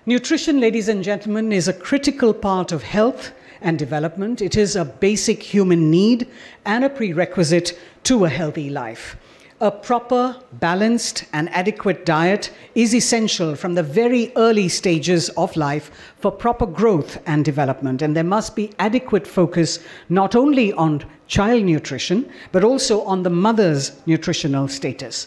Nutrition, ladies and gentlemen, is a critical part of health and development. It is a basic human need and a prerequisite to a healthy life. A proper, balanced, and adequate diet is essential from the very early stages of life for proper growth and development. And there must be adequate focus not only on child nutrition, but also on the mother's nutritional status.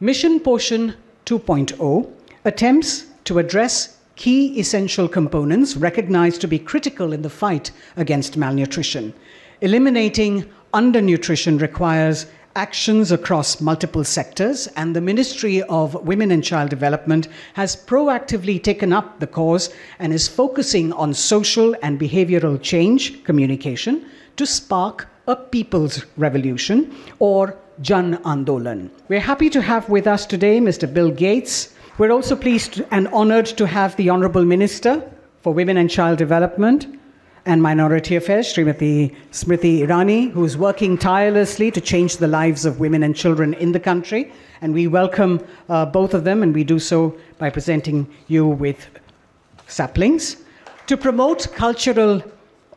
Mission Poshan 2.0 attempts to address key essential components recognized to be critical in the fight against malnutrition. Eliminating undernutrition requires actions across multiple sectors, and the Ministry of Women and Child Development has proactively taken up the cause and is focusing on social and behavioral change communication to spark a people's revolution, or Jan Andolan. We're happy to have with us today Mr. Bill Gates. We're also pleased and honored to have the Honorable Minister for Women and Child Development and Minority Affairs, Srimati Smriti Irani, who is working tirelessly to change the lives of women and children in the country. And we welcome both of them, and we do so by presenting you with saplings. To promote cultural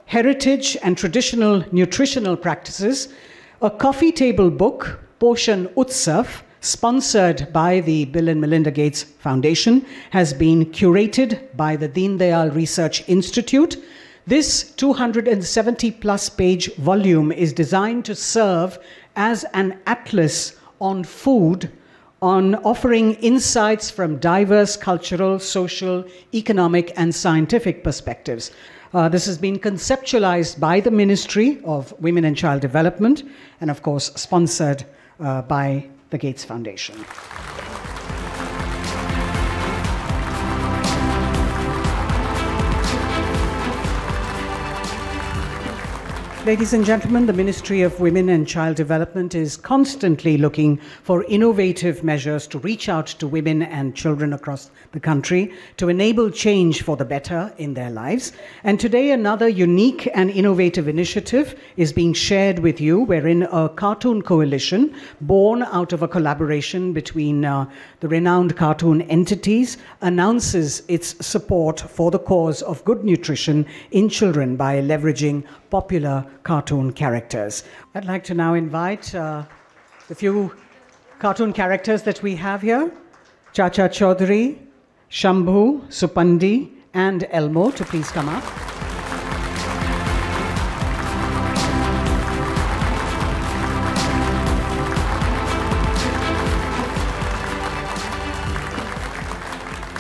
heritage and traditional nutritional practices, a coffee table book, Poshan Utsav, sponsored by the Bill and Melinda Gates Foundation, has been curated by the Deen Dayal Research Institute. This 270-plus page volume is designed to serve as an atlas on food, on offering insights from diverse cultural, social, economic, and scientific perspectives. This has been conceptualized by the Ministry of Women and Child Development and, of course, sponsored by the Gates Foundation. Ladies and gentlemen, the Ministry of Women and Child Development is constantly looking for innovative measures to reach out to women and children across the country to enable change for the better in their lives. And today, another unique and innovative initiative is being shared with you, wherein a cartoon coalition born out of a collaboration between the renowned cartoon entities announces its support for the cause of good nutrition in children by leveraging popular cartoon characters. I'd like to now invite the few cartoon characters that we have here, Chacha Chaudhary, Shambhu, Supandi, and Elmo, to please come up.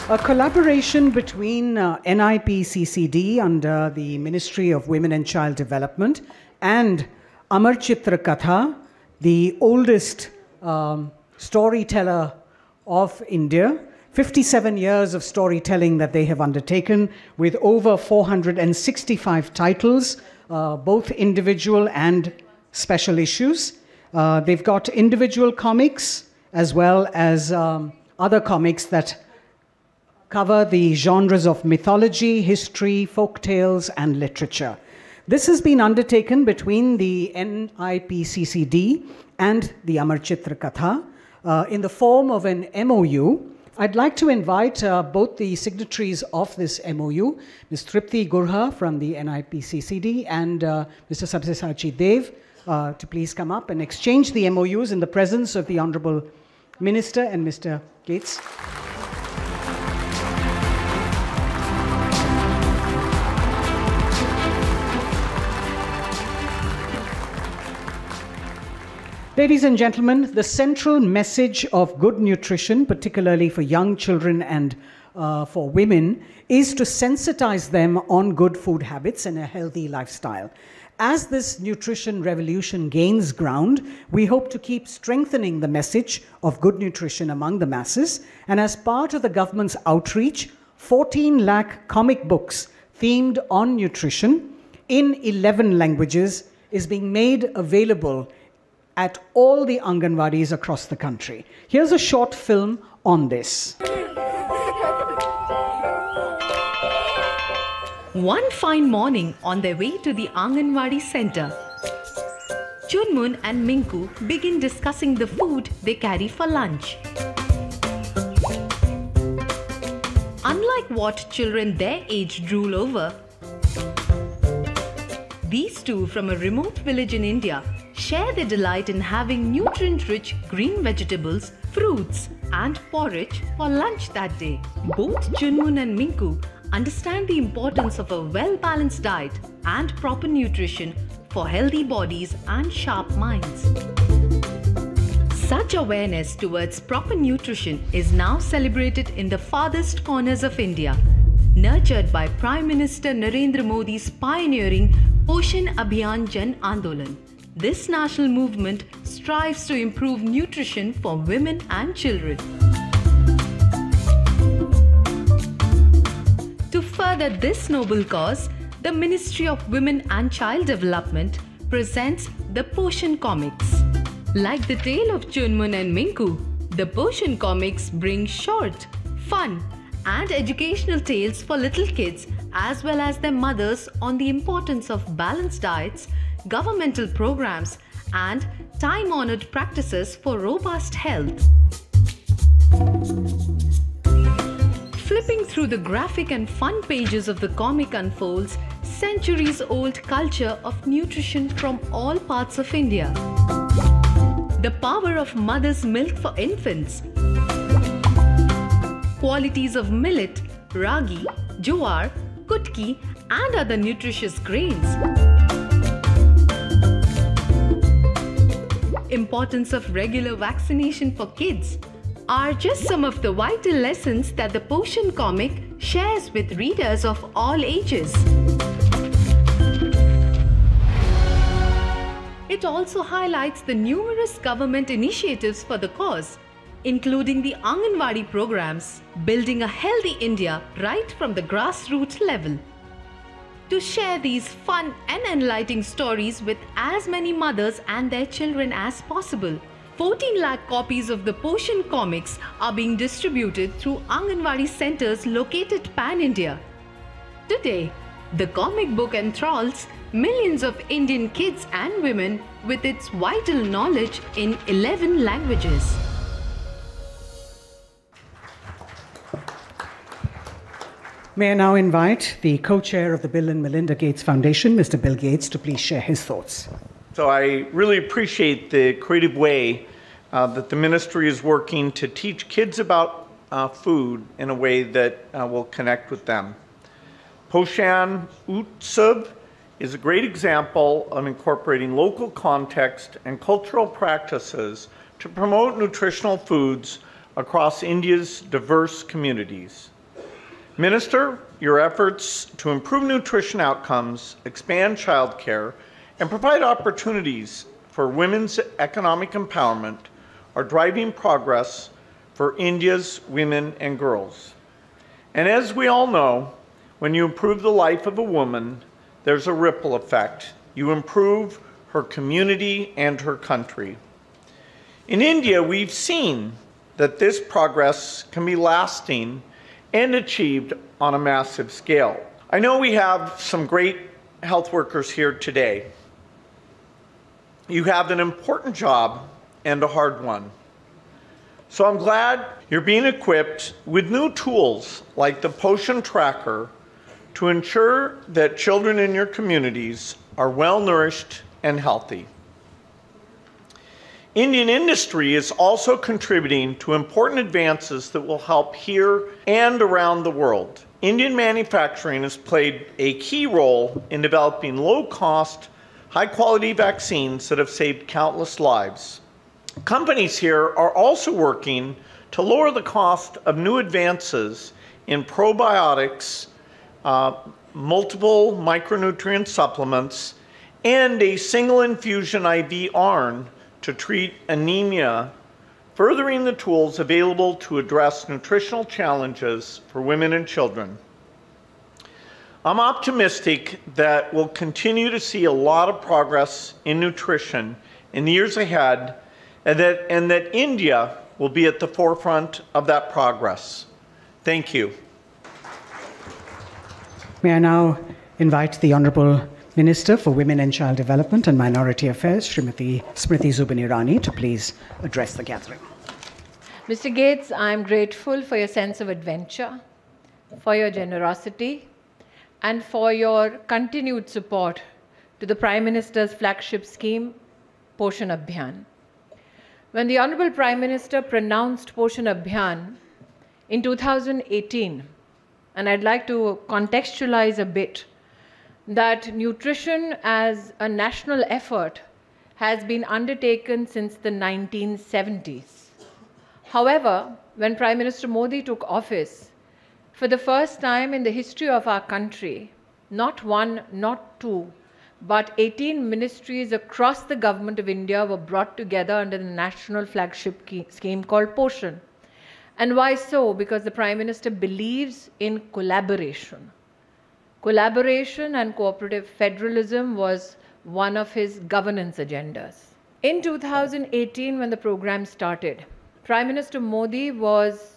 A collaboration between NIPCCD under the Ministry of Women and Child Development and Amar Chitra Katha, the oldest storyteller of India. 57 years of storytelling that they have undertaken with over 465 titles, both individual and special issues. They've got individual comics as well as other comics that cover the genres of mythology, history, folk tales, and literature. This has been undertaken between the NIPCCD and the Amar Chitra Katha in the form of an MOU. I'd like to invite both the signatories of this MOU, Ms. Tripti Gurha from the NIPCCD and Mr. Sabyasachi Dev, to please come up and exchange the MOUs in the presence of the Honorable Minister and Mr. Gates. Ladies and gentlemen, the central message of good nutrition, particularly for young children and for women, is to sensitize them on good food habits and a healthy lifestyle. As this nutrition revolution gains ground, we hope to keep strengthening the message of good nutrition among the masses. And as part of the government's outreach, 14 lakh comic books themed on nutrition in 11 languages is being made available at all the Anganwadis across the country. Here's a short film on this. One fine morning on their way to the Anganwadi center, Chunmun and Minku begin discussing the food they carry for lunch. Unlike Unlike what children their age drool over, these two from a remote village in India share their delight in having nutrient-rich green vegetables, fruits and porridge for lunch that day. Both Chunmun and Minku understand the importance of a well-balanced diet and proper nutrition for healthy bodies and sharp minds. Such awareness towards proper nutrition is now celebrated in the farthest corners of India, nurtured by Prime Minister Narendra Modi's pioneering Poshan Abhiyan Jan Andolan. This national movement strives to improve nutrition for women and children. To further this noble cause, the Ministry of Women and Child Development presents the Poshan Comics. Like the tale of Chunmun and Minku, the Poshan Comics bring short, fun and educational tales for little kids as well as their mothers on the importance of balanced diets, governmental programs and time-honored practices for robust health. Flipping through the graphic and fun pages of the comic unfolds centuries-old culture of nutrition from all parts of India. The power of mother's milk for infants, qualities of millet, ragi, jowar, kutki and other nutritious grains, importance of regular vaccination for kids are just some of the vital lessons that the Poshan comic shares with readers of all ages. It also highlights the numerous government initiatives for the cause, including the Anganwadi programs, building a healthy India right from the grassroots level. To share these fun and enlightening stories with as many mothers and their children as possible, 14 lakh copies of the Poshan comics are being distributed through Anganwadi centers located pan-India. Today, the comic book enthralls millions of Indian kids and women with its vital knowledge in 11 languages. May I now invite the co-chair of the Bill and Melinda Gates Foundation, Mr. Bill Gates, to please share his thoughts. So I really appreciate the creative way that the ministry is working to teach kids about food in a way that will connect with them. Poshan Utsav is a great example of incorporating local context and cultural practices to promote nutritional foods across India's diverse communities. Minister, your efforts to improve nutrition outcomes, expand childcare, and provide opportunities for women's economic empowerment are driving progress for India's women and girls. And as we all know, when you improve the life of a woman, there's a ripple effect. You improve her community and her country. In India, we've seen that this progress can be lasting and achieved on a massive scale. I know we have some great health workers here today. You have an important job and a hard one. So I'm glad you're being equipped with new tools like the Poshan Tracker to ensure that children in your communities are well nourished and healthy. Indian industry is also contributing to important advances that will help here and around the world. Indian manufacturing has played a key role in developing low-cost, high-quality vaccines that have saved countless lives. Companies here are also working to lower the cost of new advances in probiotics, multiple micronutrient supplements, and a single infusion IV iron to treat anemia, furthering the tools available to address nutritional challenges for women and children. I'm optimistic that we'll continue to see a lot of progress in nutrition in the years ahead, and that India will be at the forefront of that progress. Thank you. May I now invite the Honourable Minister for Women and Child Development and Minority Affairs, Srimati Smriti Zubin Irani, to please address the gathering. Mr. Gates, I'm grateful for your sense of adventure, for your generosity, and for your continued support to the Prime Minister's flagship scheme, Poshan Abhiyan. When the Honorable Prime Minister pronounced Poshan Abhiyan in 2018, and I'd like to contextualize a bit, that nutrition as a national effort has been undertaken since the 1970s. However, when Prime Minister Modi took office, for the first time in the history of our country, not one, not two, but 18 ministries across the government of India were brought together under the national flagship scheme called Poshan. And why so? Because the Prime Minister believes in collaboration. Collaboration and cooperative federalism was one of his governance agendas. In 2018, when the program started, Prime Minister Modi was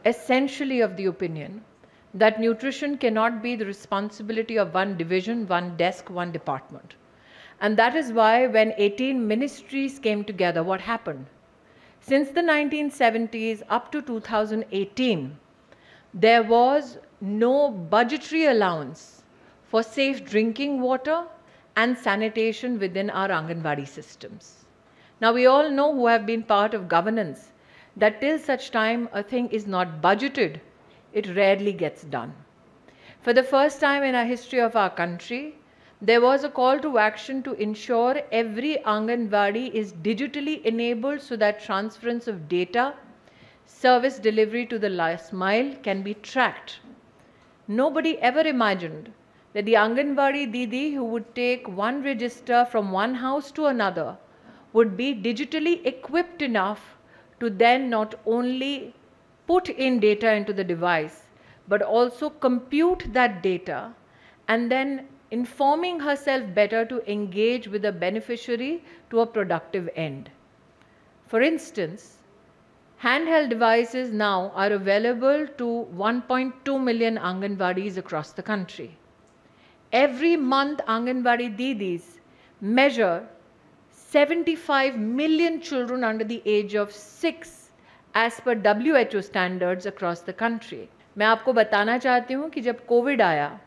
essentially of the opinion that nutrition cannot be the responsibility of one division, one desk, one department. And that is why when 18 ministries came together, what happened? Since the 1970s up to 2018, there was no budgetary allowance for safe drinking water and sanitation within our Anganwadi systems. Now, we all know who have been part of governance that till such time a thing is not budgeted, it rarely gets done. For the first time in our history of our country, there was a call to action to ensure every Anganwadi is digitally enabled so that transference of data, service delivery to the last mile can be tracked. Nobody ever imagined that the Anganwadi Didi who would take one register from one house to another would be digitally equipped enough to then not only put in data into the device, but also compute that data and then informing herself better to engage with the beneficiary to a productive end. For instance, handheld devices now are available to 1.2 million Anganwadis across the country. Every month, Anganwadi Didis measure 75 million children under the age of 6 as per WHO standards across the country. मैं आपको बताना चाहती हूँ कि जब Covid आया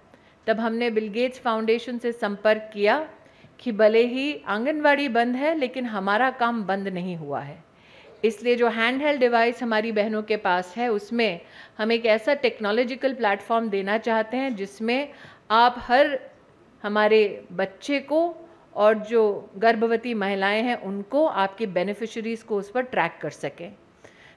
तब हमने बिल गेट्स फाउंडेशन से संपर्क किया कि भले ही आंगनवाड़ी बंद है लेकिन हमारा काम बंद नहीं हुआ है, इसलिए जो हैंड हेल्ड डिवाइस हमारी बहनों के पास है उसमें हम एक ऐसा टेक्नोलॉजिकल प्लेटफॉर्म देना चाहते हैं जिसमें आप हर हमारे बच्चे को और जो गर्भवती महिलाएं हैं उनको, आपके बेनिफिशरीज को उस पर ट्रैक कर सकें.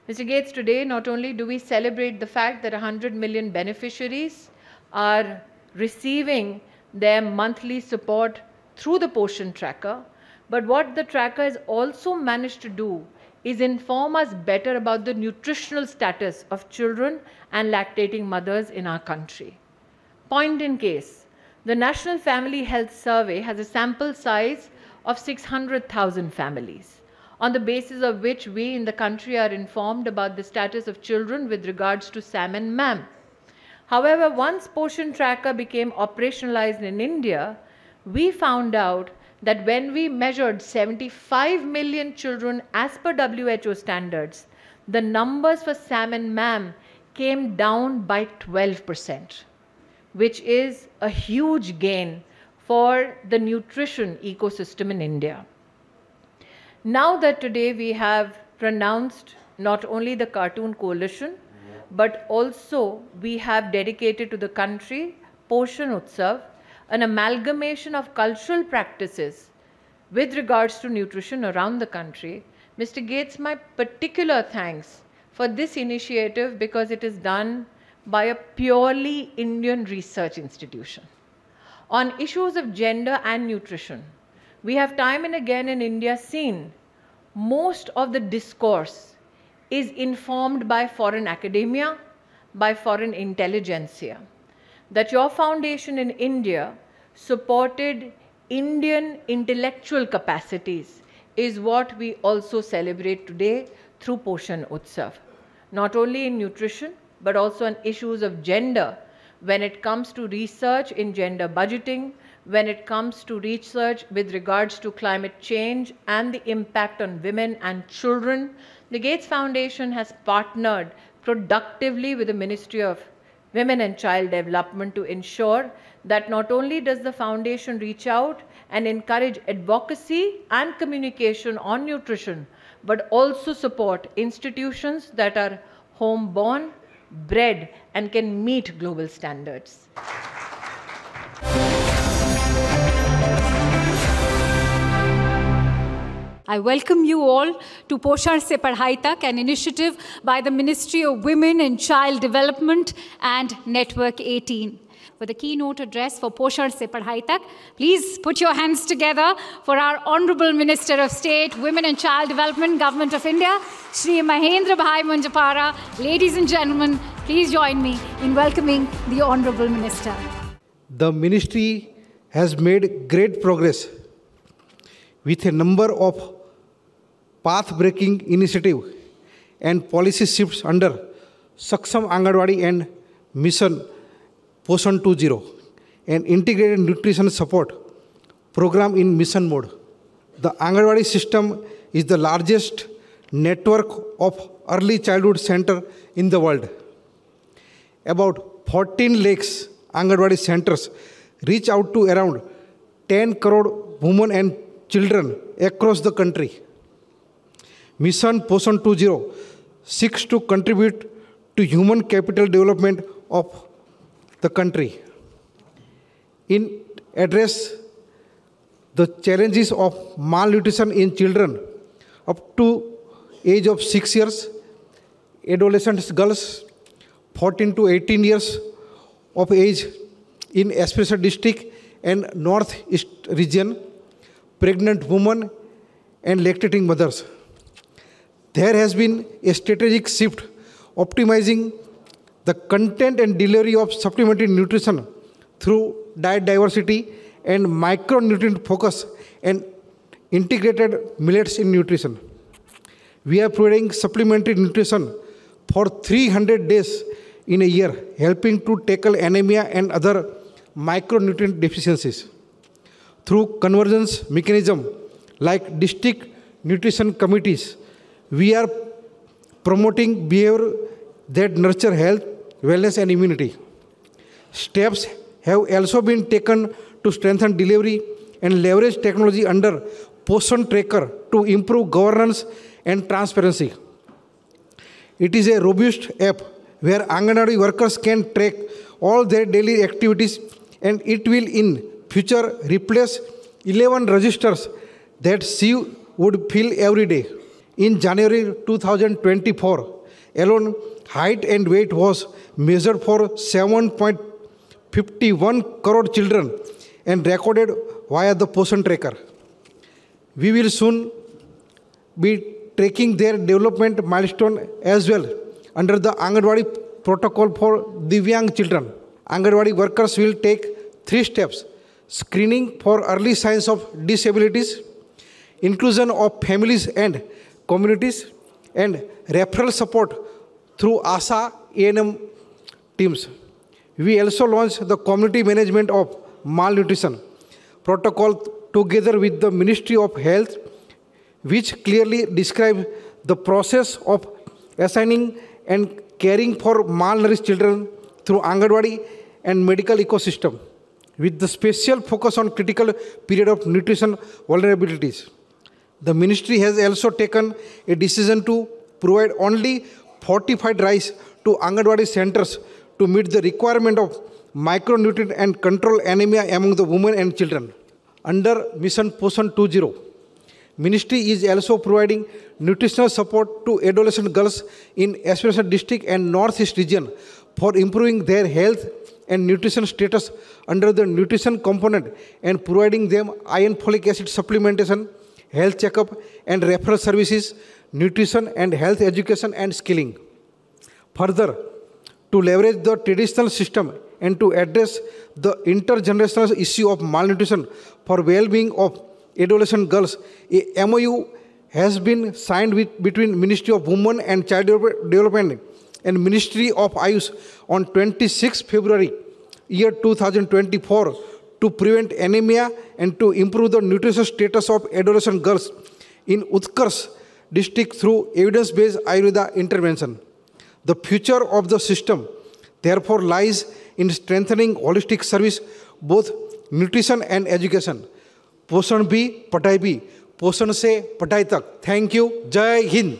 Mr. Gates, today not only do we celebrate the fact that 100 million beneficiaries are receiving their monthly support through the Poshan tracker, but what the tracker has also managed to do is inform us better about the nutritional status of children and lactating mothers in our country. Point in case, the National Family Health Survey has a sample size of 600,000 families, on the basis of which we in the country are informed about the status of children with regards to SAM and MAM. However, once Poshan Tracker became operationalized in India, we found out that when we measured 75 million children as per WHO standards, the numbers for SAM and MAM came down by 12%, which is a huge gain for the nutrition ecosystem in India. Now that today we have pronounced not only the Cartoon Coalition, but also we have dedicated to the country Poshan Utsav, an amalgamation of cultural practices with regards to nutrition around the country. Mr. Gates, my particular thanks for this initiative because it is done by a purely Indian research institution. On issues of gender and nutrition, we have time and again in India seen most of the discourse is informed by foreign academia, by foreign intelligentsia. That your foundation in India supported Indian intellectual capacities is what we also celebrate today through Poshan Utsav. Not only in nutrition, but also on issues of gender, when it comes to research in gender budgeting, when it comes to research with regards to climate change and the impact on women and children. The Gates Foundation has partnered productively with the Ministry of women and child development to ensure that not only does the foundation reach out and encourage advocacy and communication on nutrition, but also support institutions that are home-born, bred, and can meet global standards. I welcome you all to Poshan Se Padhai Tak, an initiative by the Ministry of Women and Child Development and Network 18. For the keynote address for Poshan Se Padhai Tak, please put your hands together for our Honourable Minister of State, Women and Child Development, Government of India, Shri Mahendra Bhai Munjapara. Ladies and gentlemen, please join me in welcoming the Honourable Minister. The Ministry has made great progress with a number of path-breaking initiatives and policy shifts under Saksham Anganwadi and Mission Poshan 2.0, an integrated nutrition support program in mission mode. The Anganwadi system is the largest network of early childhood center in the world. About 14 lakhs Anganwadi centers reach out to around 10 crore women and children across the country. Mission Poshan 2.0 seeks to contribute to human capital development of the country. In address the challenges of malnutrition in children up to age of 6 years, adolescent girls 14 to 18 years of age in Especially District and Northeast region, pregnant women and lactating mothers. There has been a strategic shift optimizing the content and delivery of supplementary nutrition through diet diversity and micronutrient focus and integrated millets in nutrition. We are providing supplementary nutrition for 300 days in a year, helping to tackle anemia and other micronutrient deficiencies. Through convergence mechanism like district nutrition committees, we are promoting behavior that nurture health, wellness and immunity. Steps have also been taken to strengthen delivery and leverage technology under Poshan Tracker to improve governance and transparency. It is a robust app where Anganwadi workers can track all their daily activities, and it will in future replace 11 registers that she would fill every day. In January 2024 alone, height and weight was measured for 7.51 crore children and recorded via the Poshan Tracker. We will soon be tracking their development milestone as well under the Anganwadi protocol for Divyang children. Anganwadi workers will take 3 steps: screening for early signs of disabilities, inclusion of families and communities, and referral support through ASA A&M teams. We also launched the community management of malnutrition protocol together with the Ministry of Health, which clearly describes the process of assigning and caring for malnourished children through Anganwadi and medical ecosystem, with the special focus on critical period of nutrition vulnerabilities. The ministry has also taken a decision to provide only fortified rice to Anganwadi centers to meet the requirement of micronutrient and control anemia among the women and children. Under Mission Poshan 2.0, Ministry is also providing nutritional support to adolescent girls in Especially District and Northeast region for improving their health and nutrition status under the nutrition component and providing them iron folic acid supplementation, health checkup and referral services, nutrition and health education and skilling. Further, to leverage the traditional system and to address the intergenerational issue of malnutrition for well-being of adolescent girls, a MOU has been signed between Ministry of Women and Child Development and Ministry of Ayush on 26 February year 2024 to prevent anemia and to improve the nutrition status of adolescent girls in Utsav district through evidence-based Ayurveda intervention. The future of the system therefore lies in strengthening holistic service, both nutrition and education. Poshan bhi, padhai bhi. Poshan se padhai tak. Thank you. Jai Hind.